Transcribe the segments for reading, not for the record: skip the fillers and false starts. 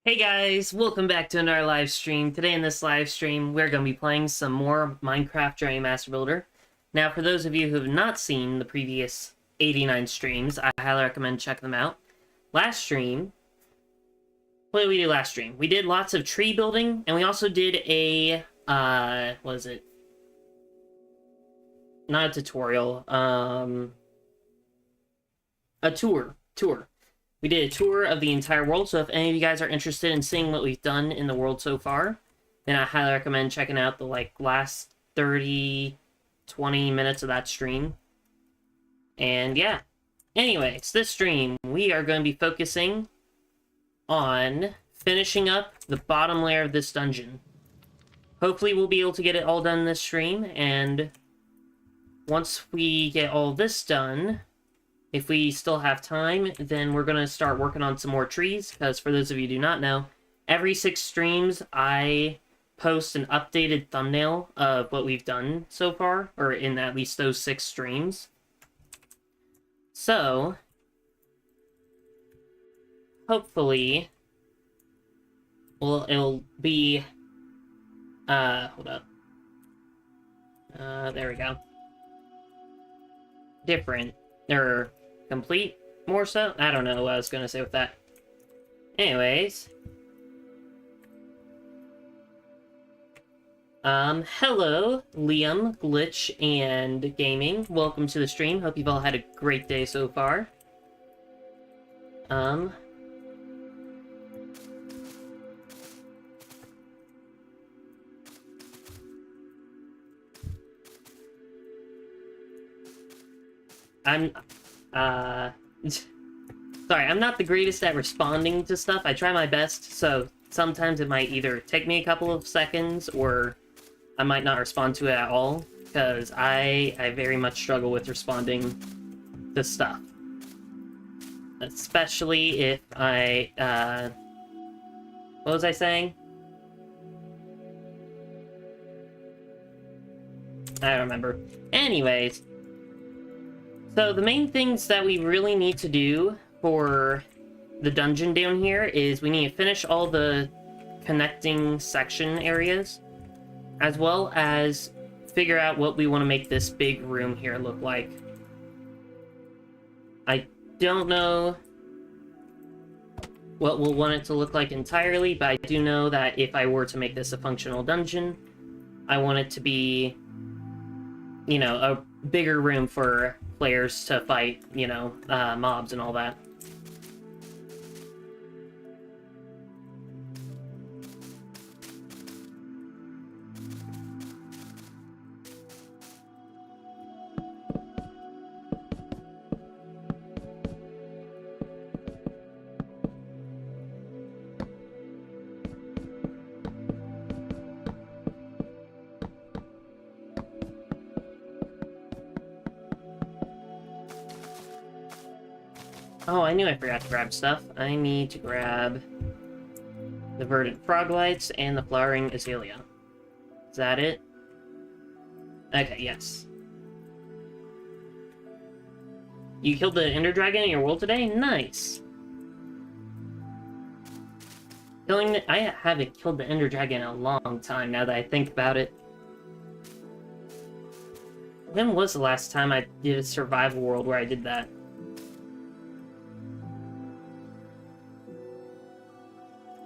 Hey guys, welcome back to another live stream. Today in this live stream, we're going to be playing some more Minecraft BagelMaster Builder. Now, for those of you who have not seen the previous 89 streams, I highly recommend checking them out. Last stream, what did we do last stream? We did lots of tree building, and we also did a, what is it? Not a tutorial, a tour. We did a tour of the entire world, so if any of you guys are interested in seeing what we've done in the world so far, then I highly recommend checking out the, last 30, 20 minutes of that stream. And, yeah. Anyways, this stream, we are going to be focusing on finishing up the bottom layer of this dungeon. Hopefully we'll be able to get it all done in this stream, and once we get all this done, if we still have time, then we're going to start working on some more trees, because for those of you who do not know, every 6 streams I post an updated thumbnail of what we've done so far, or in at least those 6 streams. So, hopefully, well, it'll be, hold up. There we go. Different, or complete, more so? I don't know what I was gonna say with that. Anyways. Hello, Liam, Glitch, and Gaming. Welcome to the stream. Hope you've all had a great day so far. Sorry, I'm not the greatest at responding to stuff. I try my best, so sometimes it might either take me a couple of seconds, or I might not respond to it at all, because I very much struggle with responding to stuff. Especially if I, what was I saying? I don't remember. Anyways. So the main things that we really need to do for the dungeon down here is we need to finish all the connecting section areas, as well as figure out what we want to make this big room here look like. I don't know what we'll want it to look like entirely, but I do know that if I were to make this a functional dungeon, I want it to be, you know, a bigger room for players to fight, you know, mobs and all that. Oh, I knew I forgot to grab stuff. I need to grab the verdant frog lights and the flowering azalea. Is that it? Okay, yes. You killed the ender dragon in your world today? Nice! I haven't killed the ender dragon in a long time, now that I think about it. When was the last time I did a survival world where I did that?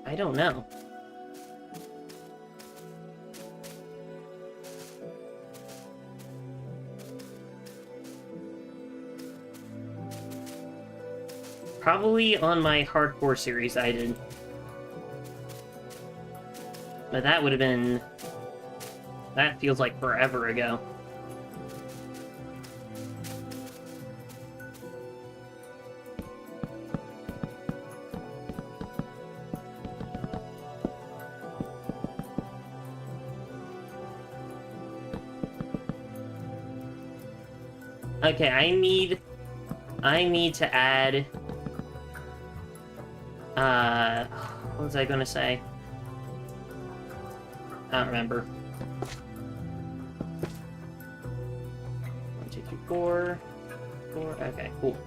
I don't know. Probably on my hardcore series I did. But that would have been... that feels like forever ago. Okay, I need to add, what was I gonna say? I don't remember. 1, 2, 3, 4, okay, cool.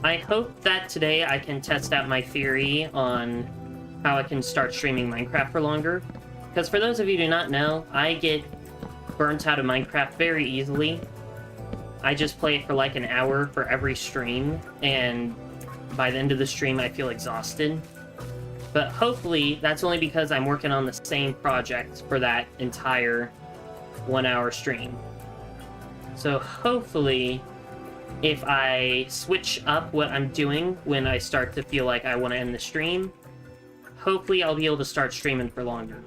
I hope that today I can test out my theory on how I can start streaming Minecraft for longer. Because for those of you who do not know, I get burnt out of Minecraft very easily. I just play it for like an hour for every stream, and by the end of the stream I feel exhausted. But hopefully that's only because I'm working on the same project for that entire 1 hour stream. So hopefully, if I switch up what I'm doing when I start to feel like I want to end the stream, hopefully I'll be able to start streaming for longer.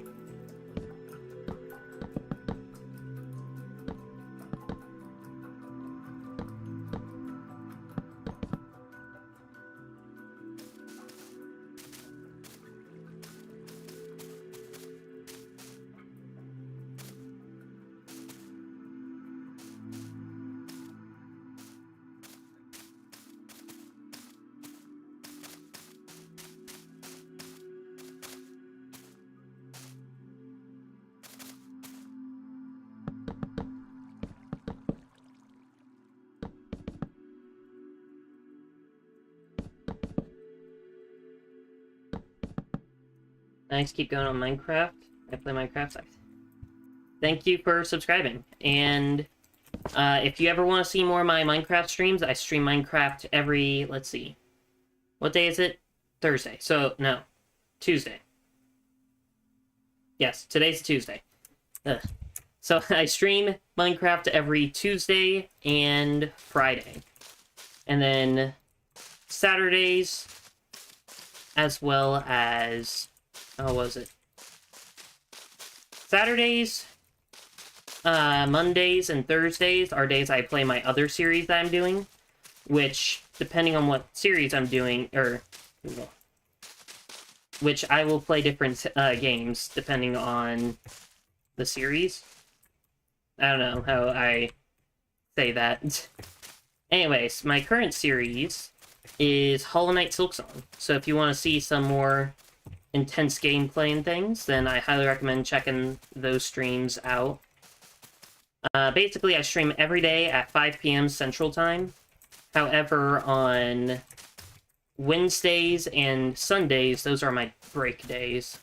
Thanks, keep going on Minecraft. I play Minecraft. Thank you for subscribing. And if you ever want to see more of my Minecraft streams, I stream Minecraft every, let's see. What day is it? Thursday. So, no. Tuesday. Yes, today's Tuesday. Ugh. So I stream Minecraft every Tuesday and Friday. And then Saturdays, as well as... how was it? Saturdays, Mondays, and Thursdays are days I play my other series that I'm doing, which, depending on what series I'm doing, which I will play different games depending on the series. I don't know how I say that. Anyways, my current series is Hollow Knight Silksong, so if you want to see some more intense gameplay and things, then I highly recommend checking those streams out. Basically, I stream every day at 5 p.m. Central Time. However, on Wednesdays and Sundays, those are my break days.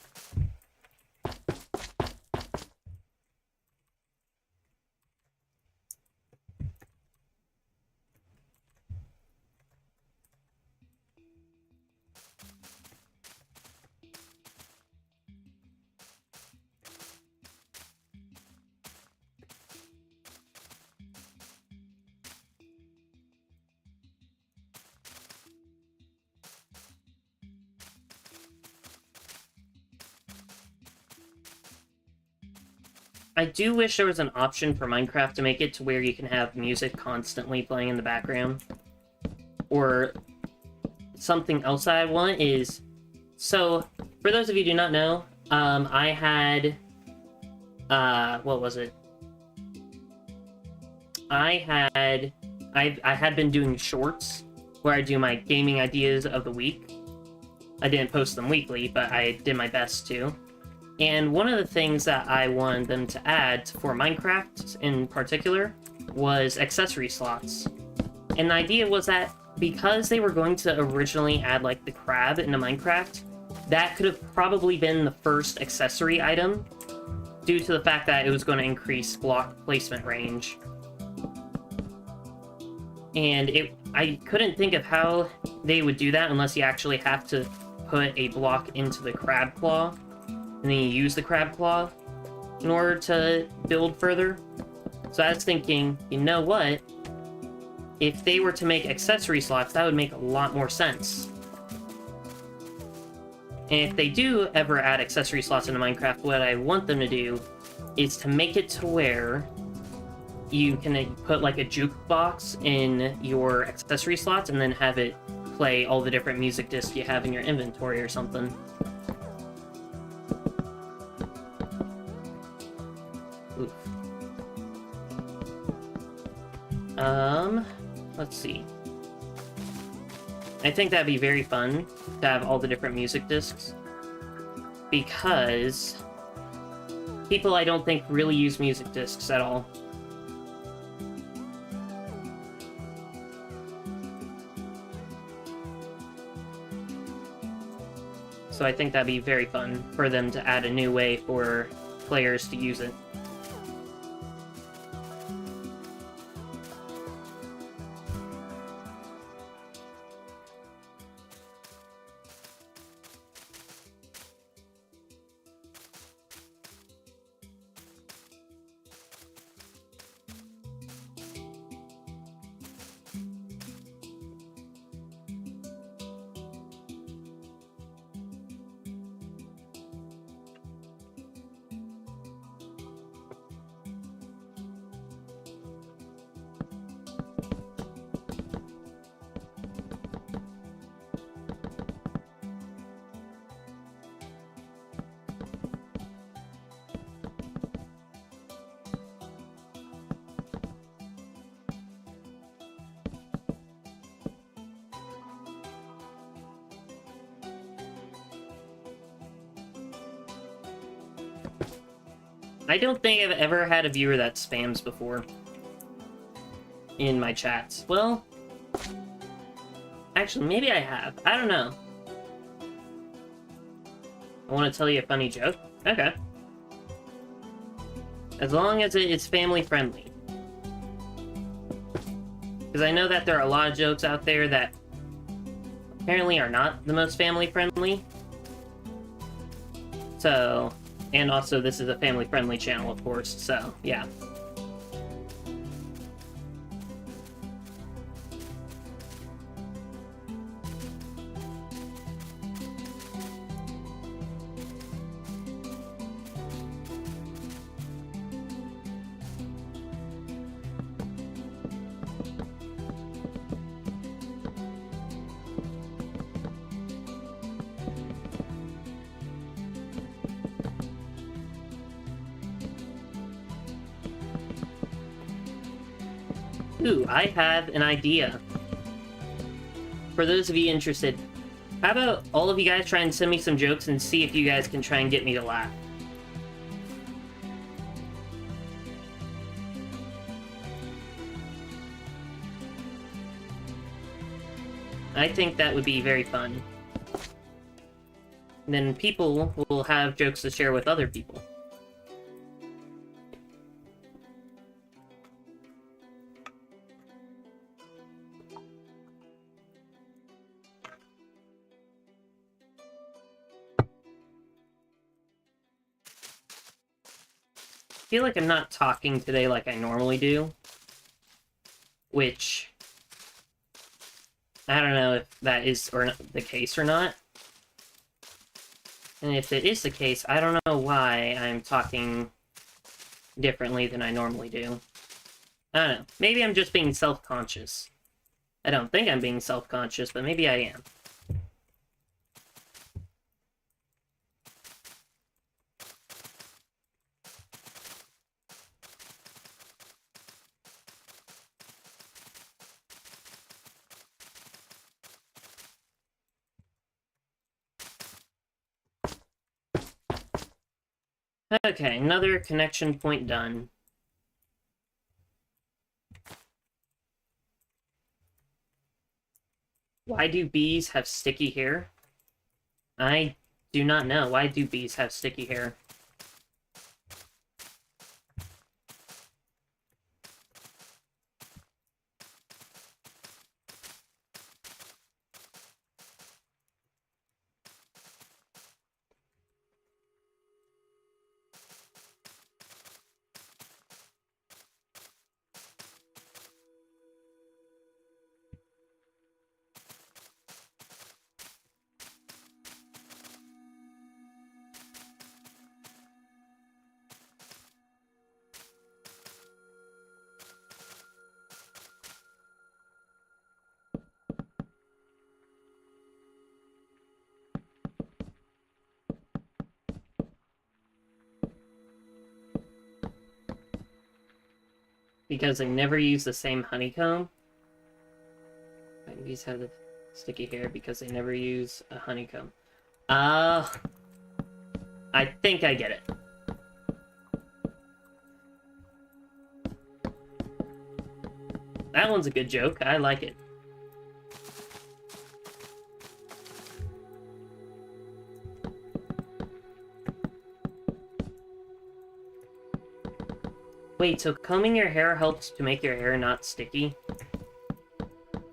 I do wish there was an option for Minecraft to make it to where you can have music constantly playing in the background. Or something else that I want is... So, for those of you who do not know, I had... what was it? I had been doing shorts, where I do my gaming ideas of the week. I didn't post them weekly, but I did my best to. And one of the things that I wanted them to add for Minecraft in particular was accessory slots. And the idea was that because they were going to originally add like the crab into Minecraft, that could have probably been the first accessory item due to the fact that it was going to increase block placement range. And I couldn't think of how they would do that unless you actually have to put a block into the crab claw, and then you use the crab claw in order to build further. So I was thinking, you know what? If they were to make accessory slots, that would make a lot more sense. And if they do ever add accessory slots into Minecraft, what I want them to do is to make it to where you can put like a jukebox in your accessory slots and then have it play all the different music discs you have in your inventory or something. Oof. Let's see. I think that'd be very fun to have all the different music discs, because people I don't think really use music discs at all. So I think that'd be very fun for them to add a new way for players to use it. I don't think I've ever had a viewer that spams before in my chats. Well, actually, maybe I have. I don't know. I want to tell you a funny joke? Okay. As long as it's family friendly. Because I know that there are a lot of jokes out there that apparently are not the most family friendly. So, and also this is a family friendly channel, of course, so yeah. Ooh, I have an idea. For those of you interested, how about all of you guys try and send me some jokes and see if you guys can try and get me to laugh? I think that would be very fun. And then people will have jokes to share with other people. I feel like I'm not talking today like I normally do, which I don't know if that is the case or not. And if it is the case, I don't know why I'm talking differently than I normally do. I don't know. Maybe I'm just being self-conscious. I don't think I'm being self-conscious, but maybe I am. Okay, another connection point done. Why do bees have sticky hair? I do not know. Why do bees have sticky hair? Because they never use the same honeycomb? Bees have the sticky hair because they never use a honeycomb. I think I get it. That one's a good joke. I like it. Wait, so combing your hair helps to make your hair not sticky?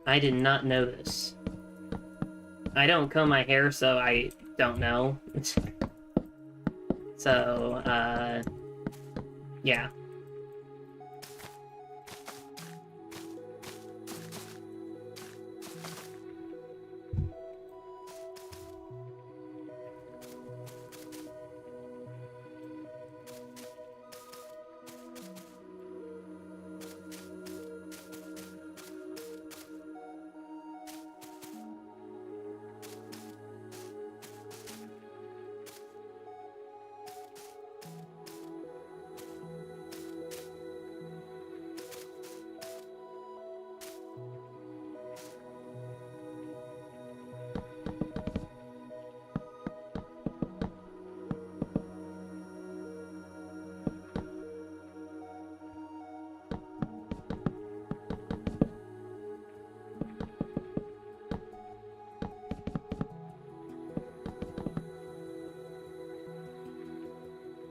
I did not know this. I don't comb my hair, so I don't know. So, yeah.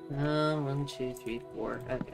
One, two, three, four. Okay.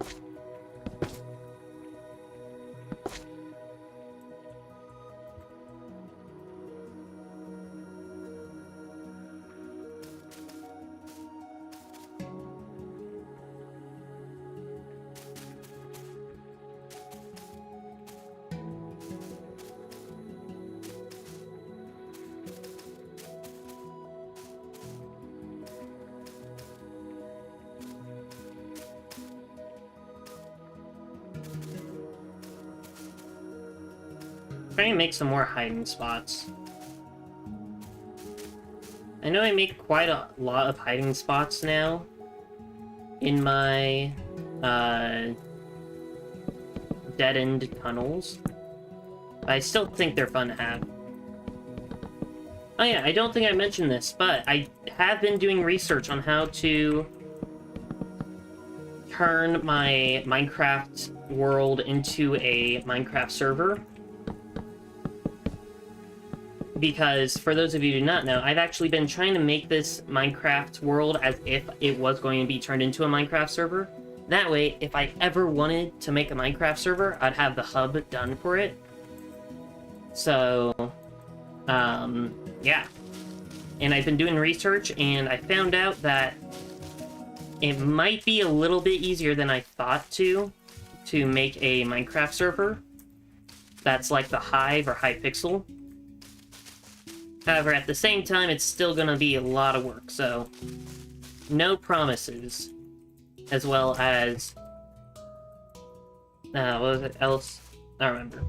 Trying to make some more hiding spots. I know I make quite a lot of hiding spots now in my dead-end tunnels. I still think they're fun to have. Oh yeah, I don't think I mentioned this, but I have been doing research on how to turn my Minecraft world into a Minecraft server. Because, for those of you who do not know, I've actually been trying to make this Minecraft world as if it was going to be turned into a Minecraft server. That way, if I ever wanted to make a Minecraft server, I'd have the hub done for it. So, yeah. And I've been doing research, and I found out that it might be a little bit easier than I thought to make a Minecraft server that's like the Hive or Hypixel. However, at the same time, it's still gonna be a lot of work, so no promises. As well as... what was it else? I don't remember.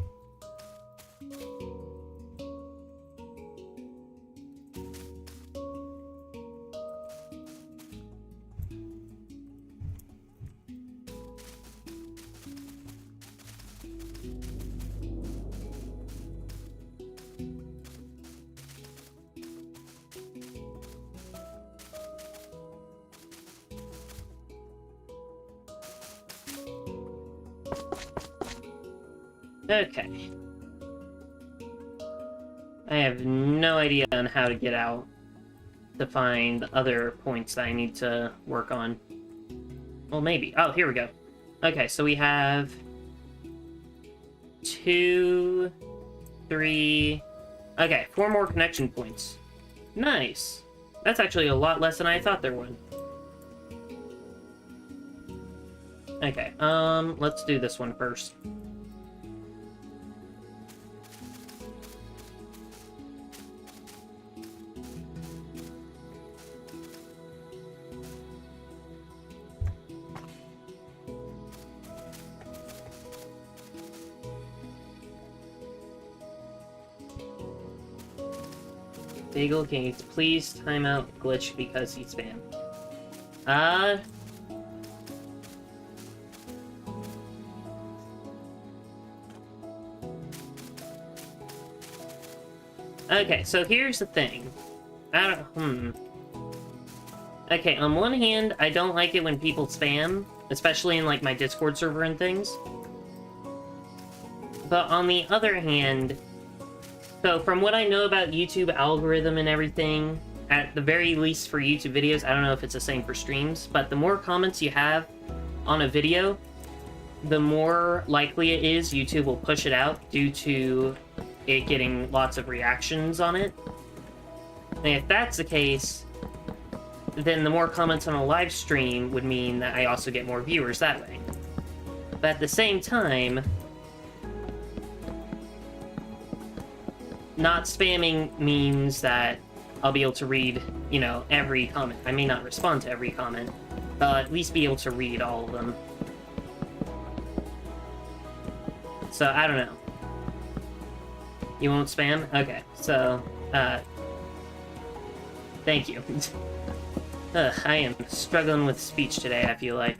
Okay. I have no idea on how to get out to find other points that I need to work on. Well, maybe. Oh, here we go. Okay, so we have 2, 3... Okay, 4 more connection points. Nice. That's actually a lot less than I thought there would. Okay, let's do this one first. Bagel, can you please time out glitch because he spammed? Okay, so here's the thing. Okay, on one hand, I don't like it when people spam, especially in, like, my Discord server and things. But on the other hand... So, from what I know about YouTube algorithm and everything, at the very least for YouTube videos, I don't know if it's the same for streams, but the more comments you have on a video, the more likely it is YouTube will push it out due to it getting lots of reactions on it. And if that's the case, then the more comments on a live stream would mean that I also get more viewers that way. But at the same time, not spamming means that I'll be able to read, you know, every comment. I may not respond to every comment, but I'll at least be able to read all of them. So, I don't know. You won't spam? Okay, so, thank you. I am struggling with speech today, I feel like.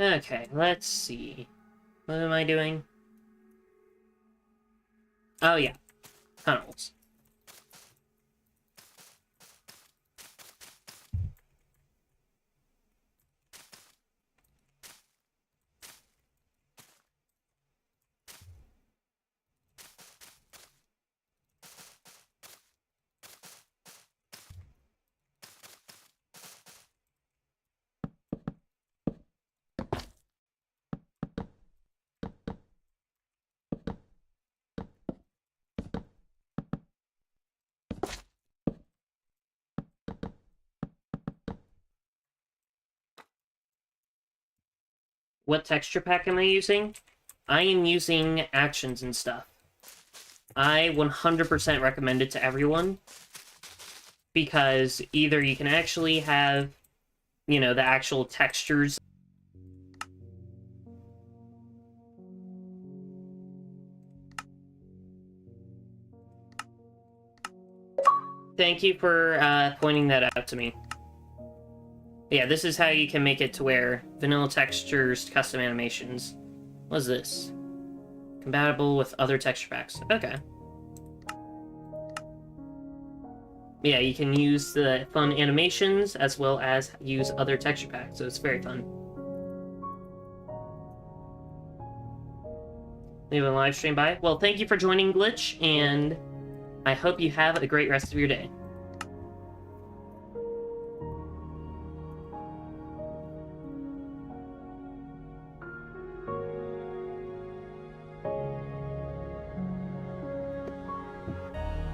Okay, let's see. What am I doing? Oh yeah, tunnels. What texture pack am I using? I am using actions and stuff. I 100% recommend it to everyone, because either you can actually have, you know, the actual textures. Thank you for pointing that out to me. Yeah, this is how you can make it to where vanilla textures, custom animations. What's this? Compatible with other texture packs. Okay. Yeah, you can use the fun animations as well as use other texture packs, so it's very fun. Leave a live stream by. Well, thank you for joining, Glitch, and I hope you have a great rest of your day.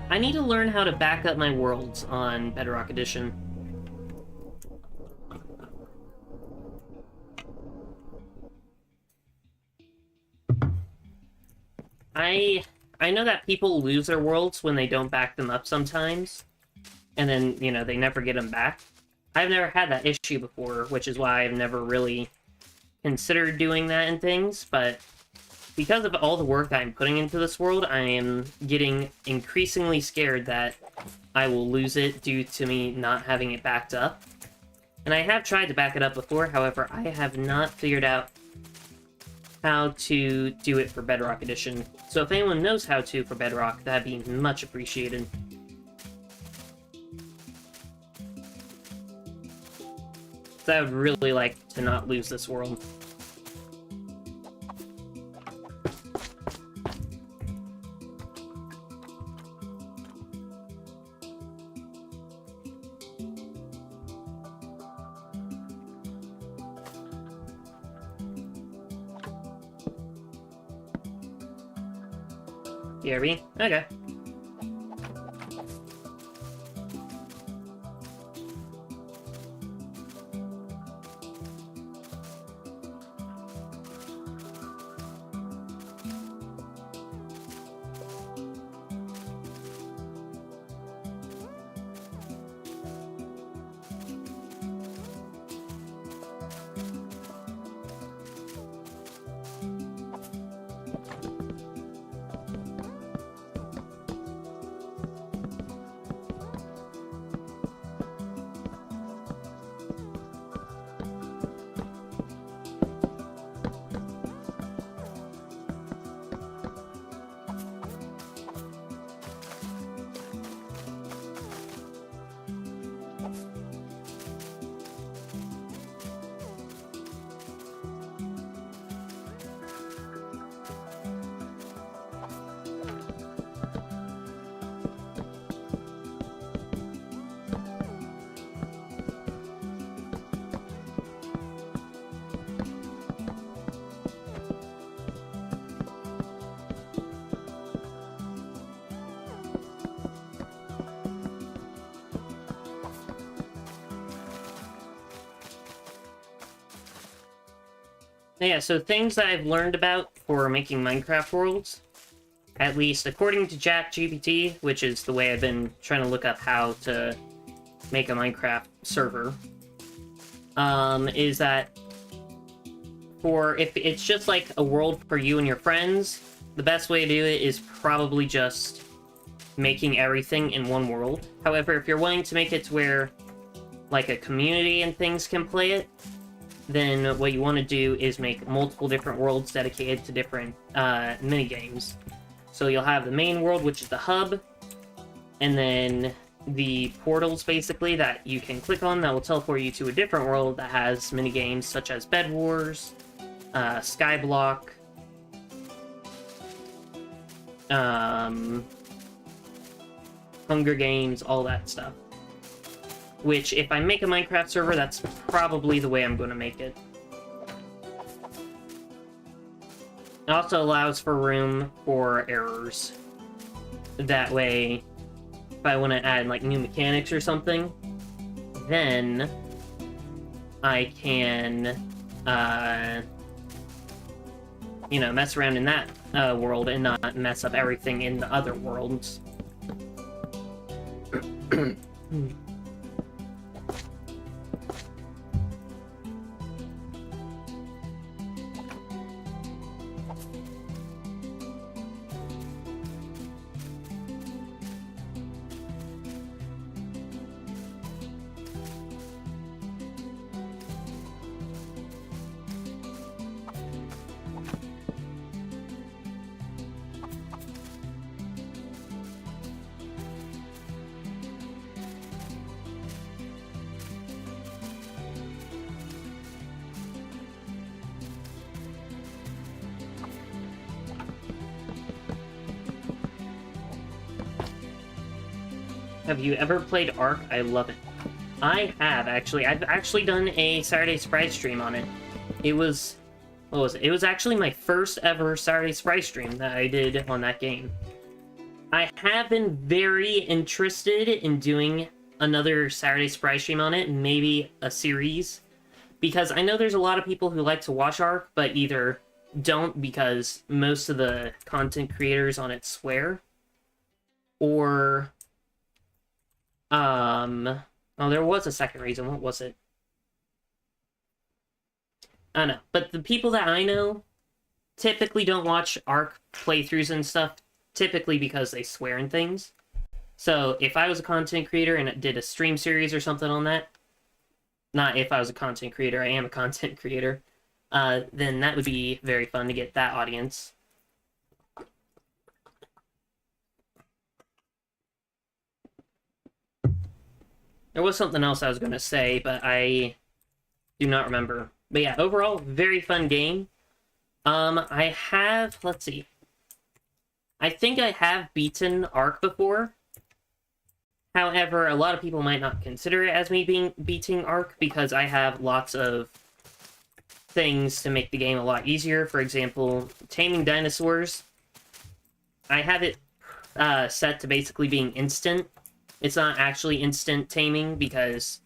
I need to learn how to back up my worlds on Bedrock Edition. I know that people lose their worlds when they don't back them up sometimes, and then, you know, they never get them back. I've never had that issue before, which is why I've never really considered doing that and things, but because of all the work I'm putting into this world, I am getting increasingly scared that I will lose it due to me not having it backed up. And I have tried to back it up before, however, I have not figured out how to do it for Bedrock Edition. So if anyone knows how to for Bedrock, that'd be much appreciated. So I would really like to not lose this world. You hear me? Okay. Yeah, so things that I've learned about for making Minecraft worlds, at least according to ChatGPT, which is the way I've been trying to look up how to make a Minecraft server, is that if it's just like a world for you and your friends, the best way to do it is probably just making everything in one world. However, if you're wanting to make it to where like a community and things can play it, then what you want to do is make multiple different worlds dedicated to different minigames. So you'll have the main world, which is the hub, and then the portals, basically, that you can click on that will teleport you to a different world that has minigames such as Bed Wars, Skyblock, Hunger Games, all that stuff. Which, if I make a Minecraft server, that's probably the way I'm going to make it. It also allows for room for errors. That way, if I want to add, like, new mechanics or something, then I can, you know, mess around in that world and not mess up everything in the other worlds. Have you ever played Ark? I love it. I have, actually. I've actually done a Saturday Surprise stream on it. It was... what was it? It was actually my first ever Saturday Surprise stream that I did on that game. I have been very interested in doing another Saturday Surprise stream on it, maybe a series, because I know there's a lot of people who like to watch Ark, but either don't because most of the content creators on it swear, or... oh, there was a second reason. What was it? I don't know. But the people that I know typically don't watch Ark playthroughs and stuff, typically because they swear and things. So if I was a content creator and did a stream series or something on that, not if I was a content creator, I am a content creator, then that would be very fun to get that audience. There was something else I was going to say, but I do not remember. But yeah, overall, very fun game. I have, let's see. I think I have beaten Ark before. However, a lot of people might not consider it as me beating Ark because I have lots of things to make the game a lot easier. For example, taming dinosaurs. I have it set to basically being instant. It's not actually instant taming because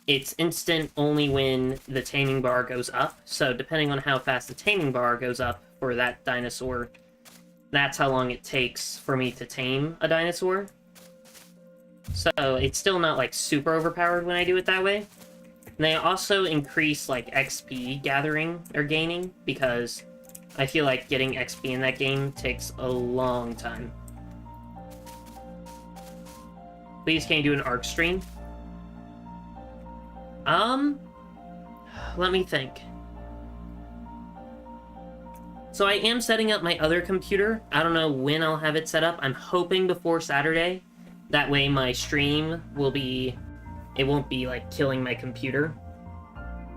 it's instant only when the taming bar goes up. So depending on how fast the taming bar goes up for that dinosaur, that's how long it takes for me to tame a dinosaur. So it's still not like super overpowered when I do it that way. And they also increase like XP gathering or gaining because I feel like getting XP in that game takes a long time. Please, can you do an Ark stream? Let me think. So I am setting up my other computer. I don't know when I'll have it set up. I'm hoping before Saturday. That way my stream will be... it won't be, like, killing my computer.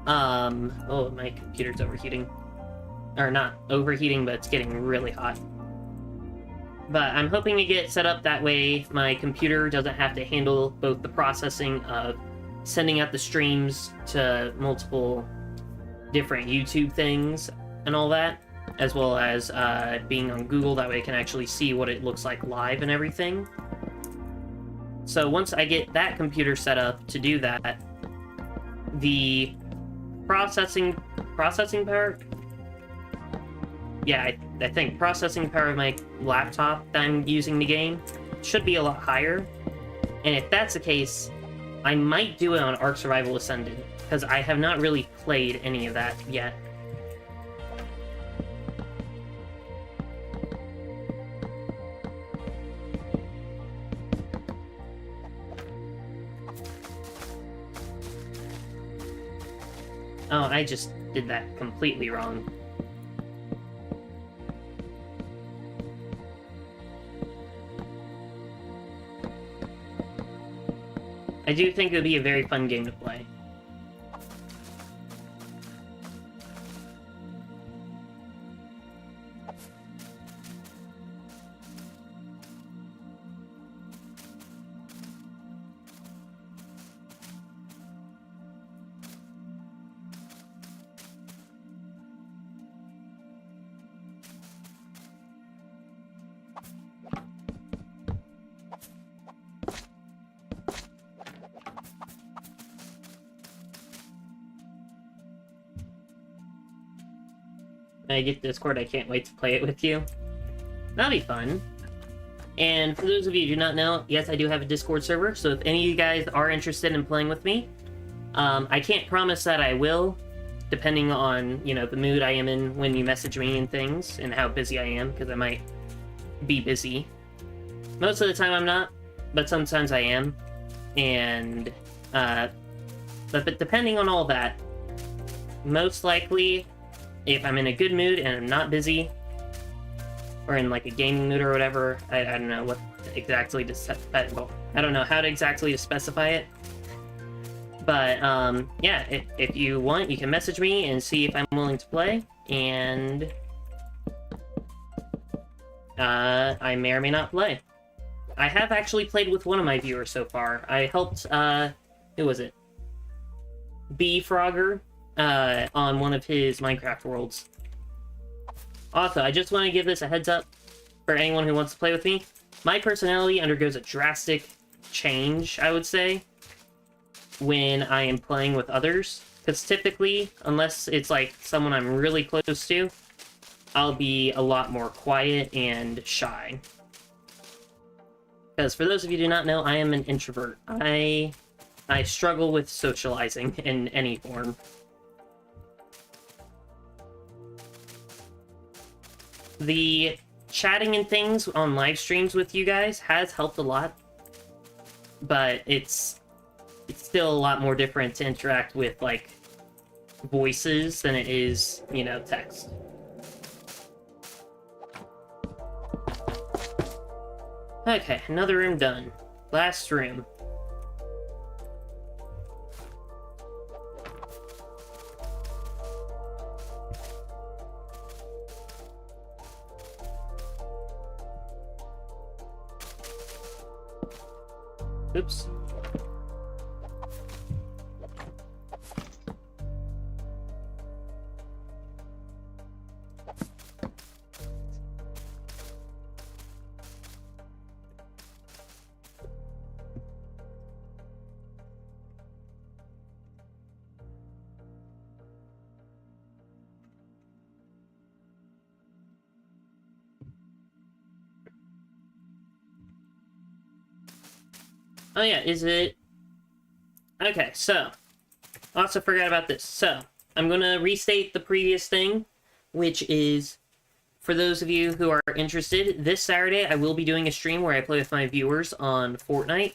Oh, my computer's overheating. Or not overheating, but it's getting really hot. But I'm hoping to get it set up that way my computer doesn't have to handle both the processing of sending out the streams to multiple different YouTube things and all that, as well as being on Google. That way I can actually see what it looks like live and everything. So once I get that computer set up to do that, the processing processing power... Yeah, I think processing power of my laptop that I'm using the game should be a lot higher. And if that's the case, I might do it on Ark Survival Ascended, because I have not really played any of that yet. Oh, I just did that completely wrong. I do think it would be a very fun game to play. When I get Discord, I can't wait to play it with you. That'll be fun. And for those of you who do not know, yes, I do have a Discord server, so if any of you guys are interested in playing with me, I can't promise that I will, depending on, you know, the mood I am in when you message me and things, and how busy I am, because I might be busy. Most of the time I'm not, but sometimes I am. And, but depending on all that, most likely, if I'm in a good mood and I'm not busy, or in like a gaming mood or whatever, I don't know what exactly to I don't know how to exactly to specify it. But yeah, if you want, you can message me and see if I'm willing to play, and I may or may not play. I have actually played with one of my viewers so far. I helped who was it? B Frogger. On one of his Minecraft worlds. Also, I just want to give this a heads up for anyone who wants to play with me. My personality undergoes a drastic change, I would say, when I am playing with others. Because typically, unless it's like someone I'm really close to, I'll be a lot more quiet and shy. Because for those of you who do not know, I am an introvert. I struggle with socializing in any form. The chatting and things on live streams with you guys has helped a lot, but it's still a lot more different to interact with, like, voices than it is, you know, text. Okay, another room done. Last room. Oops. Oh yeah, is it... Okay, so... Also forgot about this. So, I'm gonna restate the previous thing, which is, for those of you who are interested, this Saturday I will be doing a stream where I play with my viewers on Fortnite.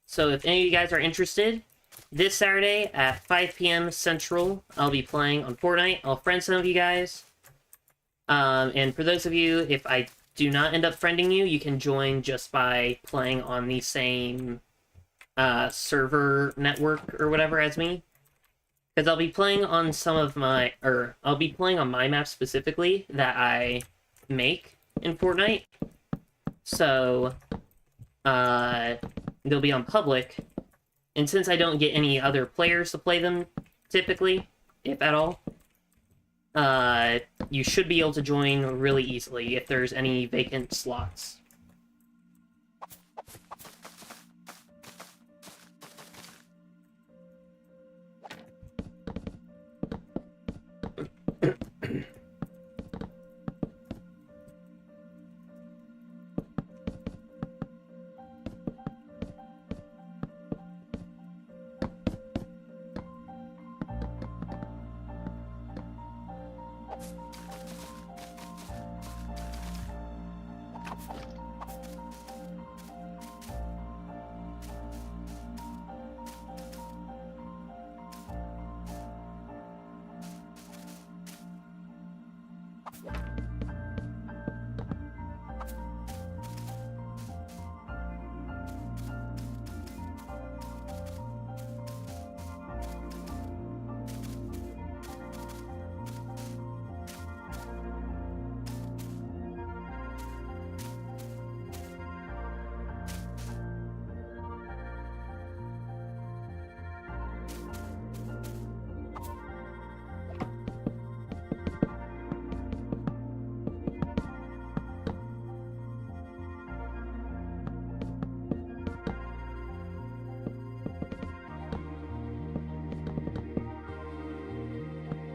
So if any of you guys are interested, this Saturday at 5 p.m. Central, I'll be playing on Fortnite. I'll friend some of you guys. And for those of you, if I do not end up friending you, you can join just by playing on the same server network or whatever as me. Because I'll be playing on some of my, or I'll be playing on my map specifically that I make in Fortnite. So, they'll be on public. And since I don't get any other players to play them, typically, if at all, you should be able to join really easily if there's any vacant slots.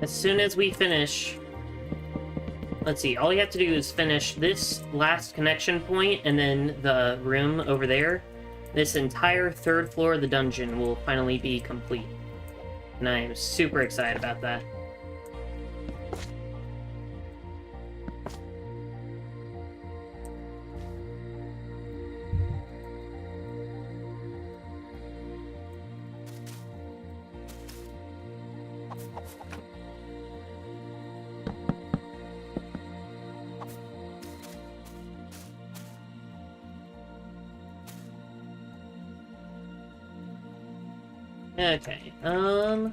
As soon as we finish... Let's see, all you have to do is finish this last connection point and then the room over there. This entire third floor of the dungeon will finally be complete. And I am super excited about that. Okay, yeah.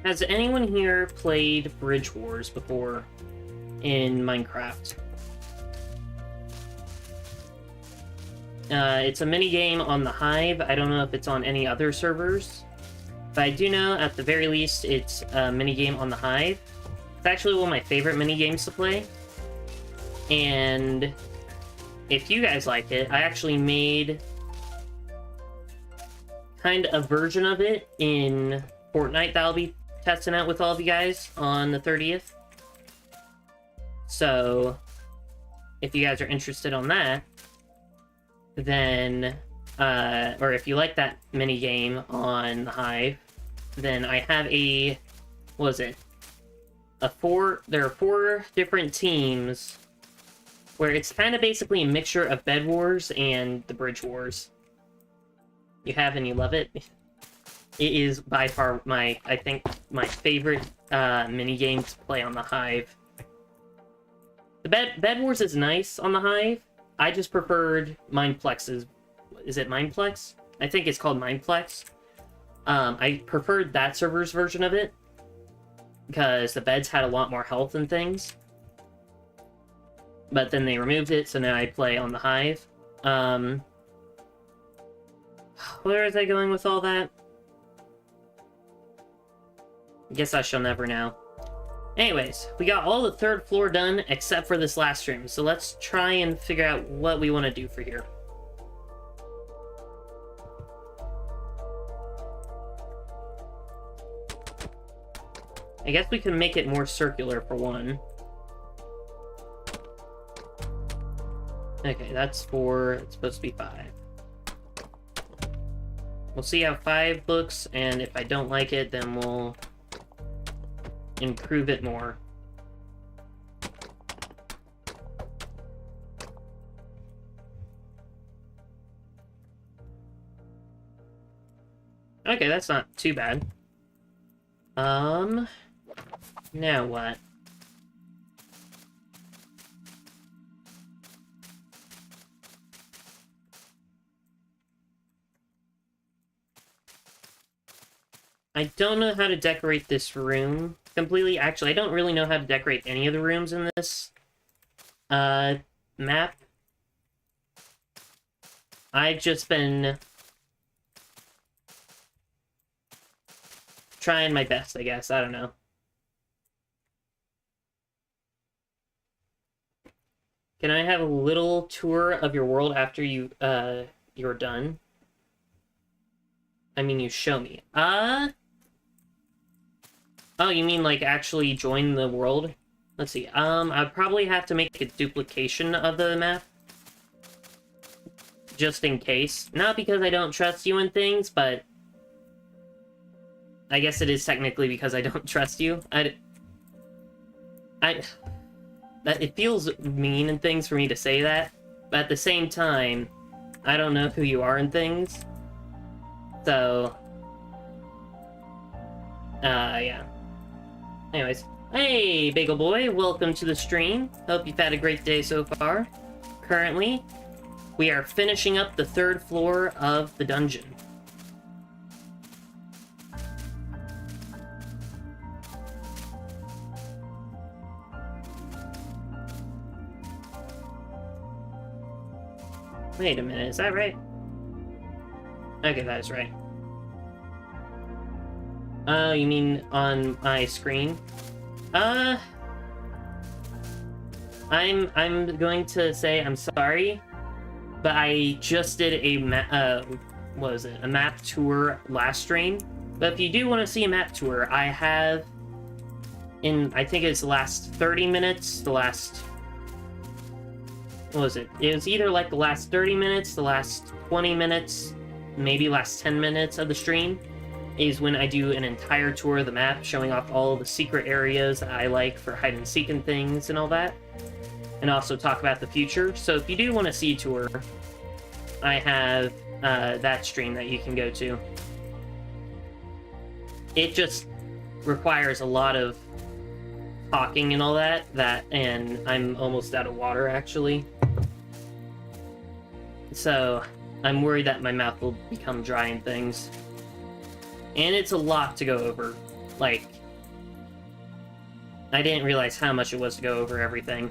Has anyone here played Bridge Wars before in Minecraft? It's a mini-game on the Hive. I don't know if it's on any other servers, but I do know at the very least it's a mini-game on the Hive. It's actually one of my favorite mini-games to play, and if you guys like it, I actually made kind of a version of it in Fortnite that I'll be testing out with all of you guys on the 30th. So, if you guys are interested on that, then, or if you like that mini game on the Hive, then I have a, what is it? There are 4 different teams where it's kind of basically a mixture of Bed Wars and the Bridge Wars. You have and you love it. It is by far I think, my favorite mini-game to play on the Hive. The Bed Wars is nice on the Hive. I just preferred Mineplex's... Is it Mineplex? I think it's called Mineplex. I preferred that server's version of it, because the beds had a lot more health and things. But then they removed it, so now I play on the Hive. Where is I going with all that? Guess I shall never know. Anyways, we got all the 3rd floor done except for this last room, so let's try and figure out what we want to do for here. I guess we can make it more circular for one. Okay, that's 4. It's supposed to be 5. We'll see how 5 looks, and if I don't like it, then we'll improve it more. Okay, that's not too bad. Now what? I don't know how to decorate this room completely. Actually, I don't really know how to decorate any of the rooms in this map. I've just been trying my best, I guess. I don't know. Can I have a little tour of your world after you're done? I mean, you show me. Oh, you mean, like, actually join the world? Let's see. I'd probably have to make a duplication of the map. Just in case. Not because I don't trust you and things, but... I guess it is technically because I don't trust you. It feels mean and things for me to say that, but at the same time, I don't know who you are and things. So... yeah. Anyways, Hey, Bagel Boy, welcome to the stream. Hope you've had a great day so far. Currently, we are finishing up the 3rd floor of the dungeon. Wait a minute, is that right? Okay, that is right. Oh, you mean on my screen? I'm going to say I'm sorry, but I just did a what was it? A map tour last stream. But if you do want to see a map tour, I have I think it's the last 30 minutes, the last what was it? It was either like the last 30 minutes, the last 20 minutes, maybe last 10 minutes of the stream is when I do an entire tour of the map, showing off all the secret areas that I like for hide and seek and things and all that. And also talk about the future. So if you do want to see a tour, I have that stream that you can go to. It just requires a lot of talking and all that, and I'm almost out of water, actually. So I'm worried that my mouth will become dry and things. And it's a lot to go over. Like, I didn't realize how much it was to go over everything.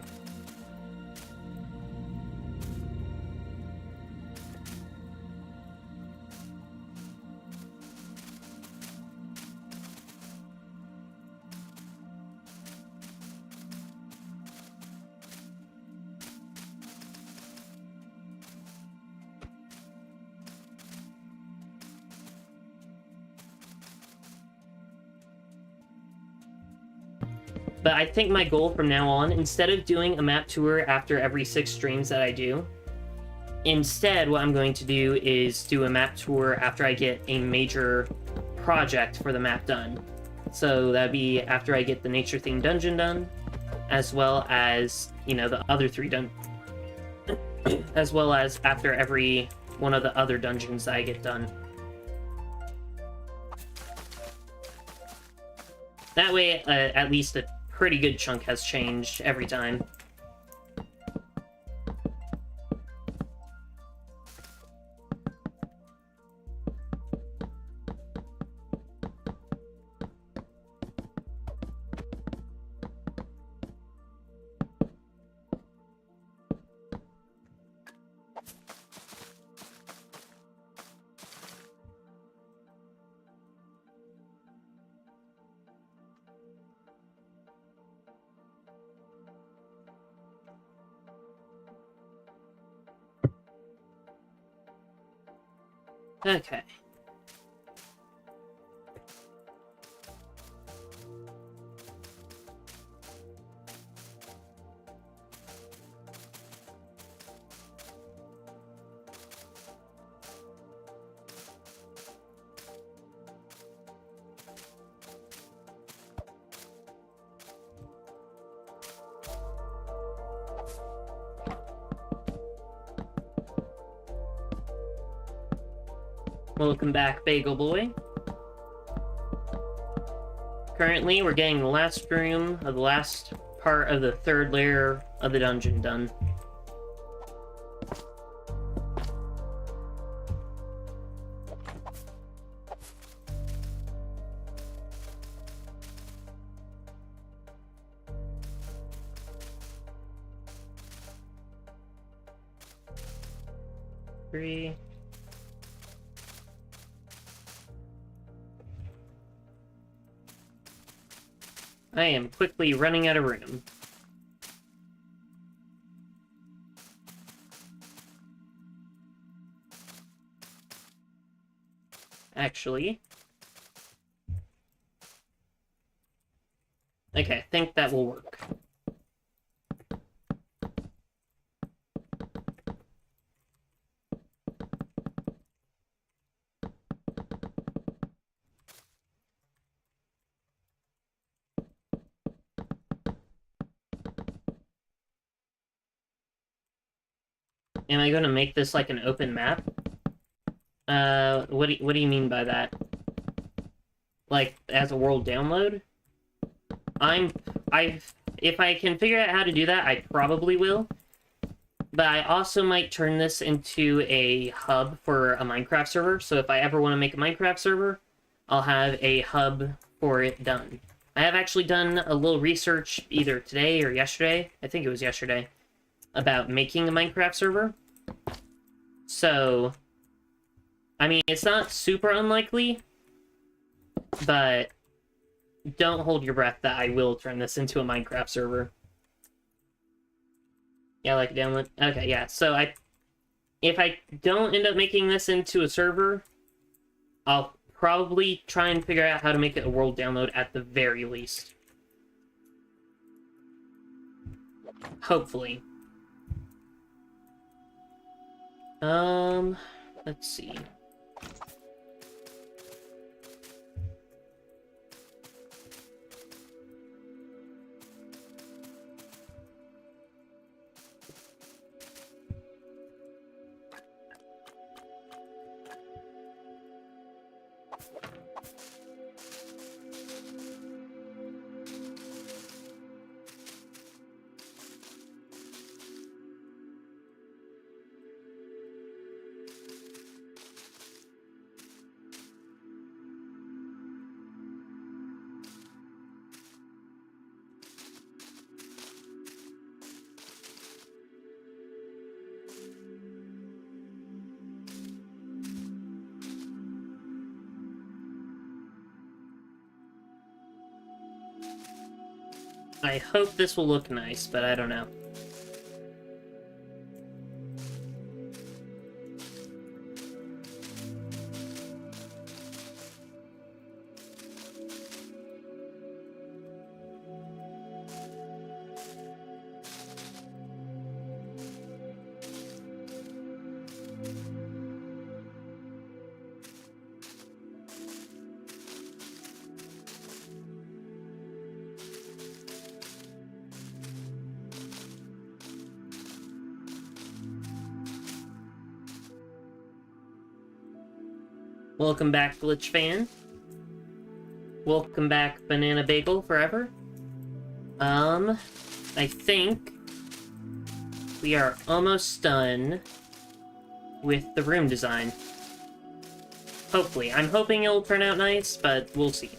But I think my goal from now on, instead of doing a map tour after every 6 streams that I do, instead what I'm going to do is do a map tour after I get a major project for the map done. So that'd be after I get the nature-themed dungeon done, as well as, you know, the other 3 as well as after every one of the other dungeons that I get done. That way, at least a pretty good chunk has changed every time. Okay. Welcome back, Bagel Boy. Currently, we're getting the last room of the last part of the 3rd layer of the dungeon done. Three. I am quickly running out of room. Actually. Okay, I think that will work. Am I going to make this like an open map? What do you mean by that? Like, as a world download? if I can figure out how to do that, I probably will. But I also might turn this into a hub for a Minecraft server. So if I ever want to make a Minecraft server, I'll have a hub for it done. I have actually done a little research either today or yesterday, I think it was yesterday, about making a Minecraft server. So, I mean, it's not super unlikely, but don't hold your breath that I will turn this into a Minecraft server. Yeah, like download. Okay, yeah. So if I don't end up making this into a server, I'll probably try and figure out how to make it a world download at the very least. Hopefully. Let's see. I hope this will look nice, but I don't know. Welcome back, Glitch Fan. Welcome back, Banana Bagel Forever. I think we are almost done with the room design. Hopefully. I'm hoping it'll turn out nice, but we'll see.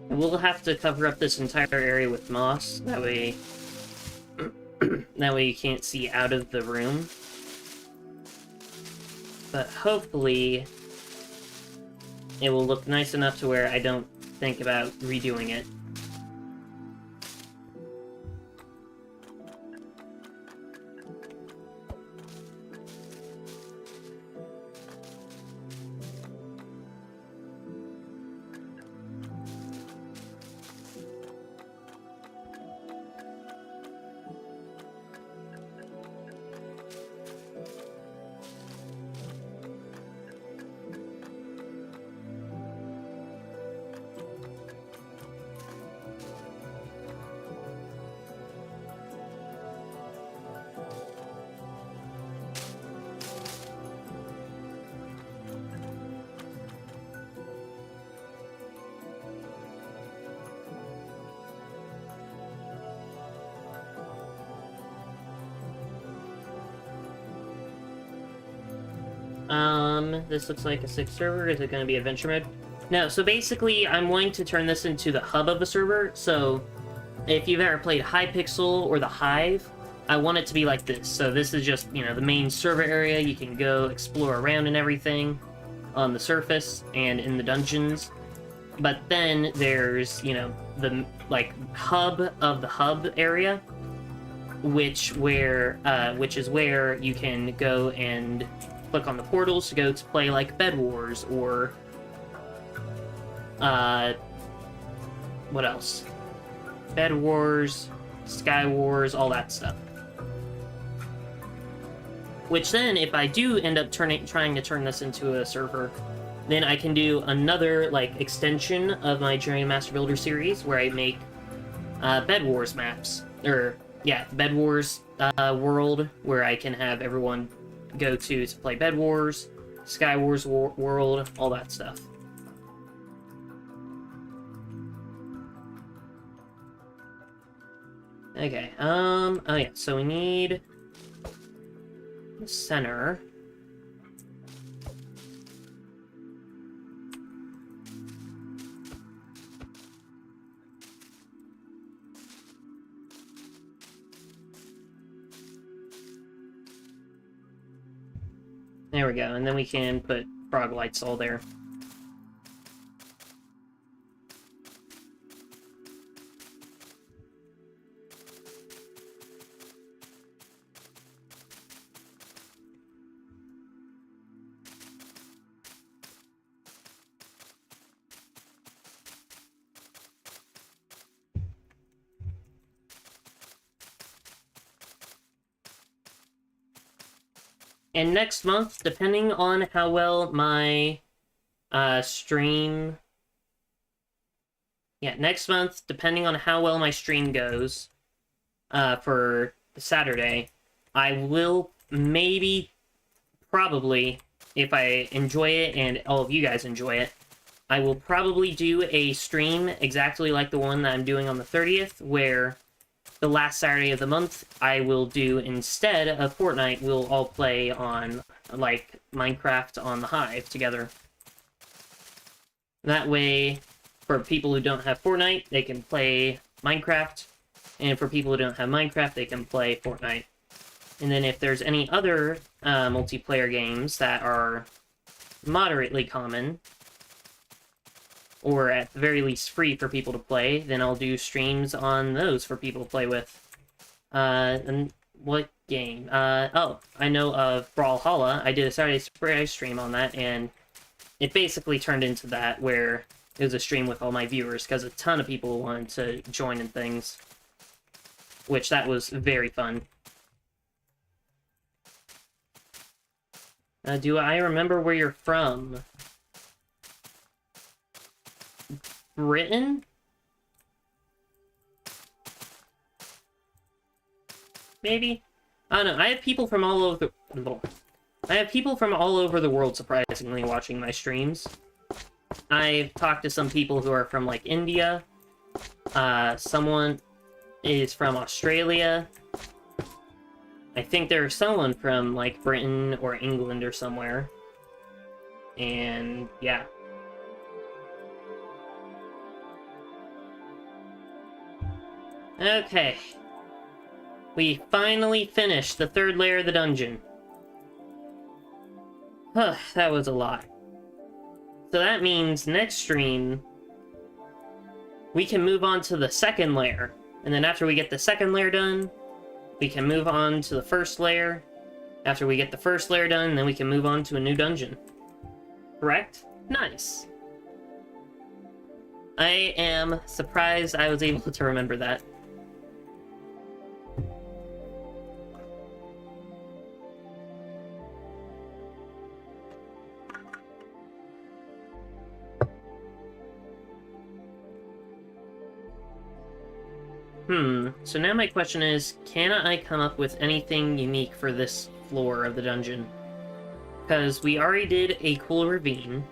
We'll have to cover up this entire area with moss, that way you can't see out of the room. But hopefully it will look nice enough to where I don't think about redoing it. This looks like a 6 server. Is it going to be adventure mode? No, so basically, I'm wanting to turn this into the hub of a server. So, if you've ever played Hypixel or the Hive, I want it to be like this. So this is just, you know, the main server area. You can go explore around and everything on the surface and in the dungeons. But then there's, you know, the, like, hub of the hub area, which is where you can go and click on the portals to go to play, like, Bed Wars, or, what else? Bed Wars, Sky Wars, all that stuff. Which then, if I do end up trying to turn this into a server, then I can do another, like, extension of my BagelMaster Builder series, where I make Bed Wars maps. Or, yeah, Bed Wars world, where I can have everyone go to play Bed Wars, Sky Wars world, all that stuff. Okay, oh yeah, so we need the center. There we go, and then we can put frog lights all there. And next month, depending on how well my stream... Yeah, next month, depending on how well my stream goes for Saturday, I will maybe, probably, if I enjoy it and all of you guys enjoy it, I will probably do a stream exactly like the one that I'm doing on the 30th, where the last Saturday of the month, I will do, instead of Fortnite, we'll all play on, like, Minecraft on the Hive together. That way, for people who don't have Fortnite, they can play Minecraft, and for people who don't have Minecraft, they can play Fortnite. And then if there's any other multiplayer games that are moderately common, or at the very least free for people to play, then I'll do streams on those for people to play with. And what game? Oh, I know of Brawlhalla. I did a Saturday Surprise stream on that, and it basically turned into that, where it was a stream with all my viewers, because a ton of people wanted to join in things. Which, that was very fun. Do I remember where you're from? Britain? Maybe? I don't know. I have people from all over the world, surprisingly, watching my streams. I've talked to some people who are from, like, India. Someone is from Australia. I think there's someone from, like, Britain or England or somewhere. And, yeah. Okay. We finally finished the third layer of the dungeon. Huh, that was a lot. So that means next stream, we can move on to the second layer. And then after we get the second layer done, we can move on to the first layer. After we get the first layer done, then we can move on to a new dungeon. Correct? Nice. I am surprised I was able to remember that. So now my question is, can I come up with anything unique for this floor of the dungeon? Because we already did a cool ravine,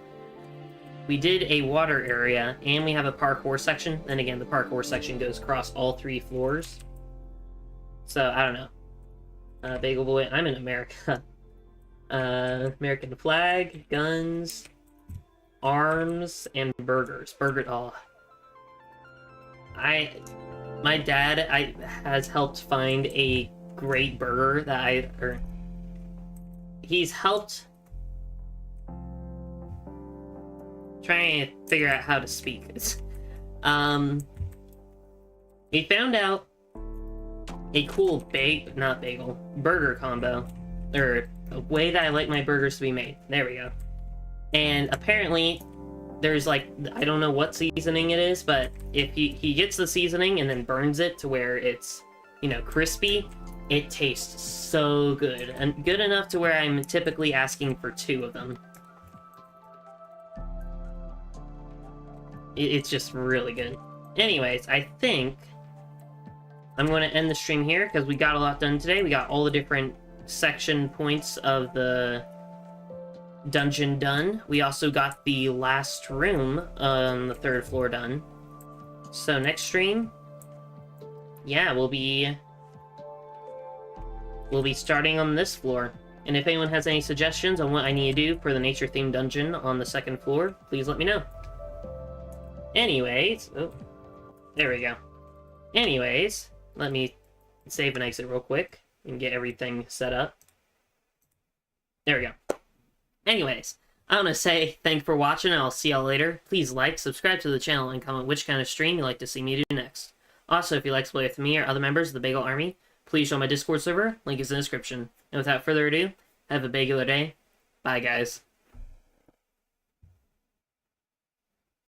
we did a water area, and we have a parkour section. Then again, the parkour section goes across all 3 floors. So, I don't know. Bagel Boy, I'm in America. American flag, guns, arms, and burgers. My dad has helped find a great burger that he's helped trying to figure out how to speak this. He found out a cool burger combo, or a way that I like my burgers to be made. There we go. And apparently, there's, like, I don't know what seasoning it is, but if he gets the seasoning and then burns it to where it's, you know, crispy, it tastes so good. And good enough to where I'm typically asking for 2 of them. It's just really good. Anyways, I think I'm going to end the stream here because we got a lot done today. We got all the different section points of the dungeon done. We also got the last room on the 3rd floor done. So next stream, yeah, we'll be starting on this floor. And if anyone has any suggestions on what I need to do for the nature-themed dungeon on the 2nd floor, please let me know. Anyways, oh, there we go. Anyways, let me save and exit real quick and get everything set up. There we go. Anyways, I want to say thanks for watching, and I'll see y'all later. Please like, subscribe to the channel, and comment which kind of stream you'd like to see me do next. Also, if you'd like to play with me or other members of the Bagel Army, please join my Discord server. Link is in the description. And without further ado, have a bagular day. Bye, guys.